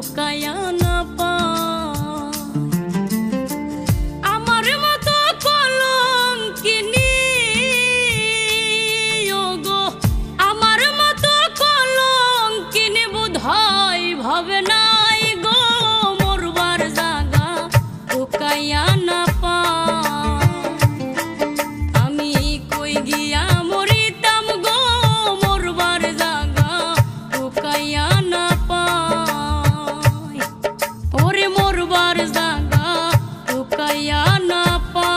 ঢুকায়া না পায়। আমার মতো কলঙ্কিনী ওগো, আমার মতো কলঙ্কিনী বোধহয় ভাবে নাই গো মরবার জাগা ঢুকায়া না পায়। আমি কই গিয়া মরিতাম গো মরবার জাগা ঢুকায়া না পায়। ওরে মরবার জাগা ঢুকায়া না পায়।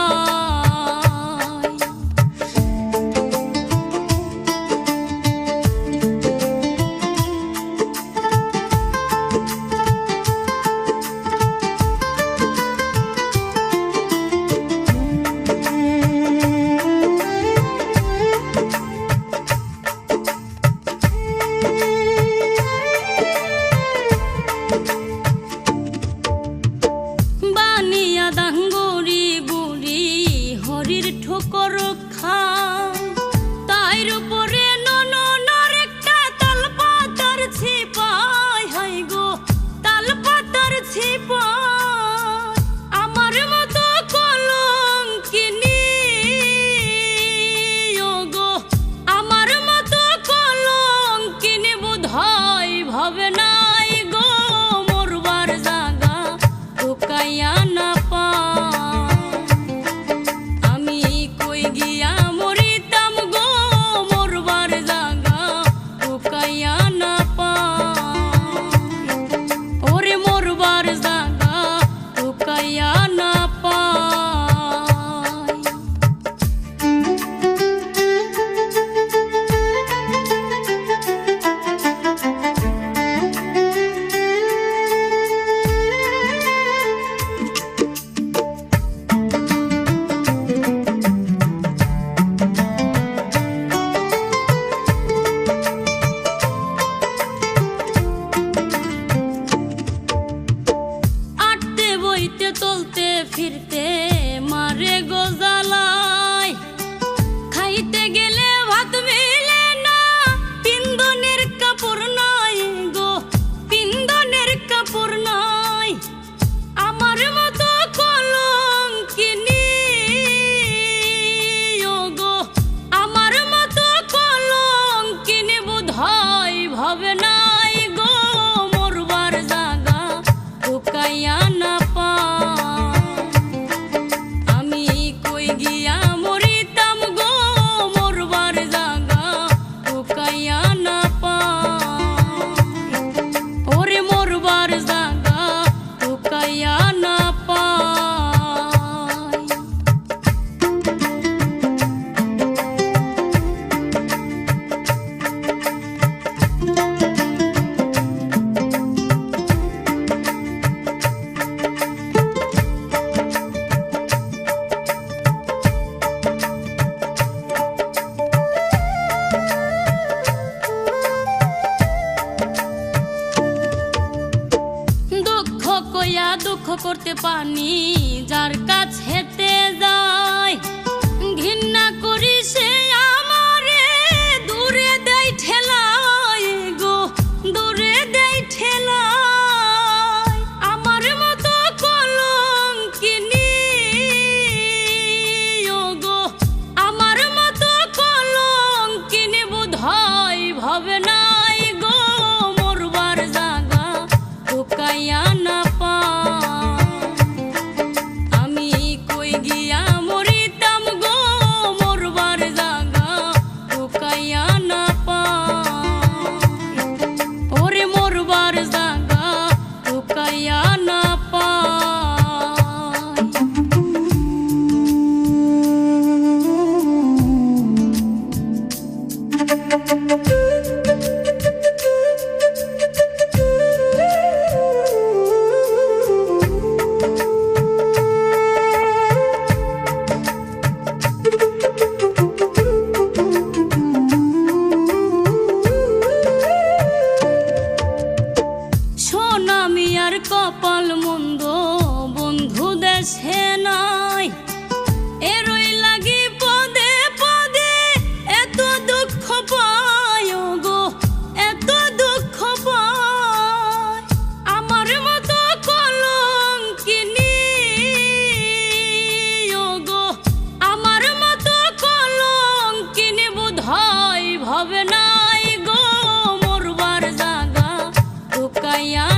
বানিয়া ডাঙ্গরি বুড়ি হরির ঠোকর খায়, তাইর উপরে নননার একটা তালপাতার ছিপায়। হাই গো তালপাতার ছিপায়। আমার মতো কলঙ্কিনী ওগো, আমার মতো কলঙ্কিনী বোধহয় ভাবে নাই গো মরবার জাগা ঢুকায়া না পায়। আমি কই গিয়া মরিতাম গো মরবার জাগা ঢুকায়া না পায়। ওরে মরবার জাগা ঢুকায়া না পায়। আটতে বইতে চলতে ফিরতে মারে গোজালায়, খাইতে গেলে ভাত মিলে না, পিন্দনের কাপড় নাই গো পিন্দনের কাপড় নাই। আমার মতো কলঙ্কিনী ওগো, আমার মতো কলঙ্কিনী বোধহয় ভাবে নাই গো মরবার জাগা ঢুকায়া না পায়। আমি কই গিয়া মরিতাম গো মরবার জাগা ঢুকায়া না পায়। ওরে মরবার জাগা ঢুকায়া না পায়। দুঃখ কইয়া দুঃখ করতে পানি যার কাছেতে যায়, ঘৃণা করি সে আমারে দূরে দেয় ঠেলায় গো দূরে দেয় ঠেলায়। আমার মতো কলঙ্কিনী ওগো, আমার মতো কলঙ্কিনী বোধহয় ভাবে নাই গো মরবার জাগা ঢুকায়া না পায়। আমি কই গিয়া মরিতাম গো মরবার জাগা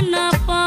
না পায়।